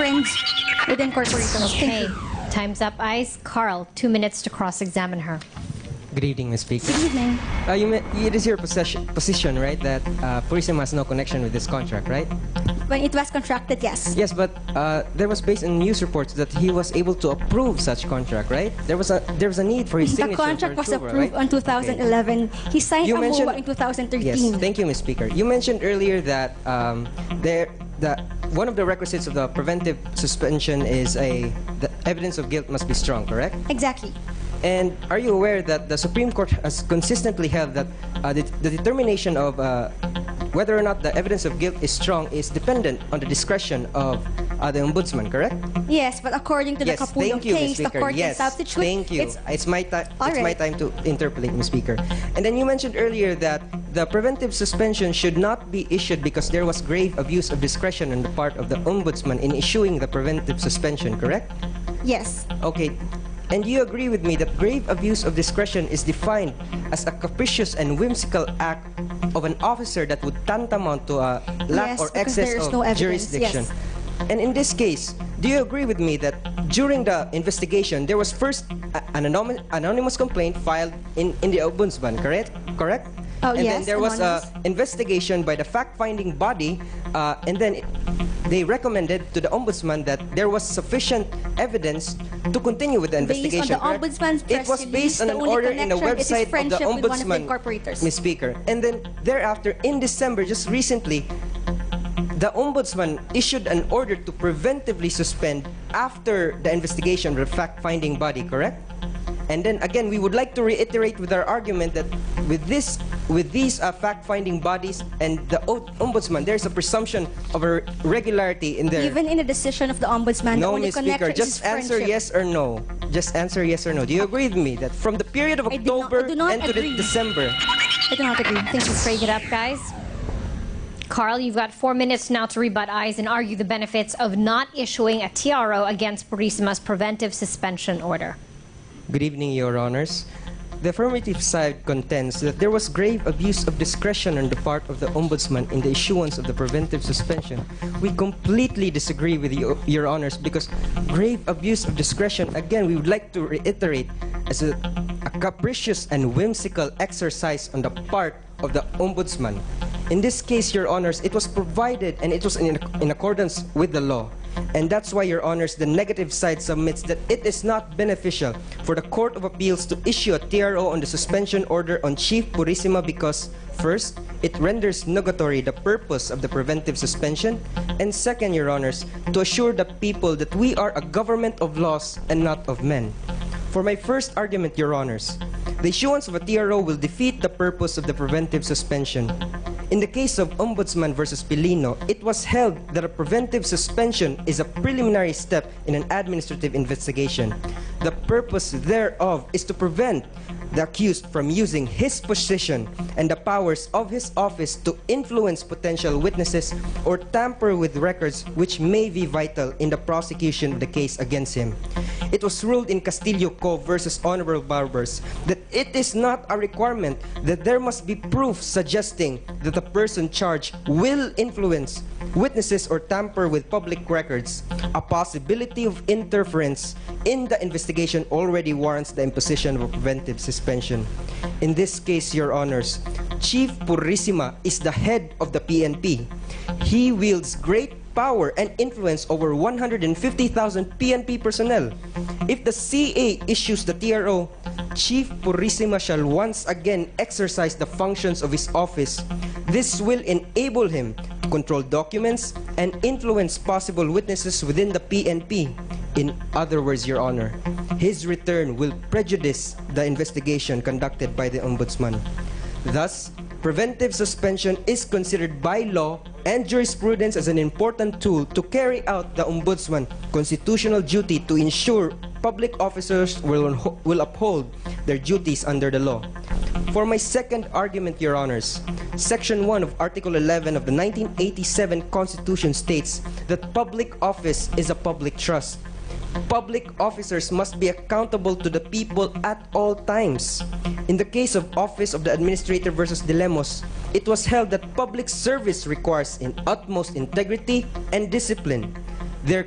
friends within corporations. Okay, time's up, Eyes. Carl, 2 minutes to cross-examine her. Good evening, Ms. Speaker. Good evening. It is your position, right, that Purisima has no connection with this contract, right? When it was contracted, yes. Yes, but there was based on news reports that he was able to approve such contract, right? There was a need for his The signature. contract for was approval, approved right? in 2011. He signed You a mentioned- MOA in 2013. Yes, thank you, Ms. Speaker. You mentioned earlier that one of the requisites of the preventive suspension is the evidence of guilt must be strong, correct? Exactly. And are you aware that the Supreme Court has consistently held that the determination of whether or not the evidence of guilt is strong is dependent on the discretion of the Ombudsman, correct? Yes, but according to the Capullo thank you, case, Ms. the Speaker. court Yes, can substitute. thank you. It's my right. time to interpolate, Ms. Speaker. And then you mentioned earlier that the preventive suspension should not be issued because there was grave abuse of discretion on the part of the Ombudsman in issuing the preventive suspension, correct? Yes. Okay. And you agree with me that grave abuse of discretion is defined as a capricious and whimsical act of an officer that would tantamount to a lack Yes, or because excess there is of no evidence, jurisdiction. yes. And in this case, do you agree with me that during the investigation, there was first an anonymous complaint filed in the Ombudsman, correct? Oh, and then yes, there was anonymous. an investigation by the fact-finding body, and then they recommended to the Ombudsman that there was sufficient evidence to continue with the investigation. Based on the Ombudsman's press it was based on release, an the only order in the connection is his website of the friendship with one of the Ombudsman, incorporators. Ms. Speaker. And then thereafter, in December, just recently, the Ombudsman issued an order to preventively suspend after the investigation of the fact-finding body, correct? And then again, we would like to reiterate with our argument that with these fact-finding bodies and the Ombudsman, there's a presumption of a regularity in their... Even in the decision of the Ombudsman, the No, only Ms. connection Speaker, is just answer friendship. yes or no. Just answer yes or no. Do you agree with me that from the period of I do not- October I do not and to agree. December... I do not agree. Thank you. Break it up, guys. Carl, you've got 4 minutes now to rebut Eyes and argue the benefits of not issuing a TRO against Purisima's preventive suspension order. Good evening, Your Honors. The affirmative side contends that there was grave abuse of discretion on the part of the Ombudsman in the issuance of the preventive suspension. We completely disagree with you, Your Honors, because grave abuse of discretion, again, we would like to reiterate, as a capricious and whimsical exercise on the part of the Ombudsman. In this case, Your Honors, it was provided and it was in accordance with the law. And that's why, Your Honors, the negative side submits that it is not beneficial for the Court of Appeals to issue a TRO on the suspension order on Chief Purisima because, first, it renders nugatory the purpose of the preventive suspension, and second, Your Honors, to assure the people that we are a government of laws and not of men. For my first argument, Your Honors, the issuance of a TRO will defeat the purpose of the preventive suspension. In the case of Ombudsman versus Pilino, it was held that a preventive suspension is a preliminary step in an administrative investigation. The purpose thereof is to prevent the accused from using his position and the powers of his office to influence potential witnesses or tamper with records which may be vital in the prosecution of the case against him. It was ruled in Castillo Co. versus Honorable Barbers that it is not a requirement that there must be proof suggesting that the person charged will influence witnesses or tamper with public records. A possibility of interference in the investigation already warrants the imposition of a preventive suspension. In this case, Your Honors, Chief Purisima is the head of the PNP. He wields great power and influence over 150,000 PNP personnel. If the CA issues the TRO, Chief Purisima shall once again exercise the functions of his office. This will enable him to control documents and influence possible witnesses within the PNP. In other words, Your Honor, his return will prejudice the investigation conducted by the Ombudsman. Thus, preventive suspension is considered by law and jurisprudence as an important tool to carry out the Ombudsman's constitutional duty to ensure public officers will uphold their duties under the law. For my second argument, Your Honors, Section 1 of Article 11 of the 1987 Constitution states that public office is a public trust. Public officers must be accountable to the people at all times. In the case of Office of the Administrator versus Dilemos, it was held that public service requires in utmost integrity and discipline. There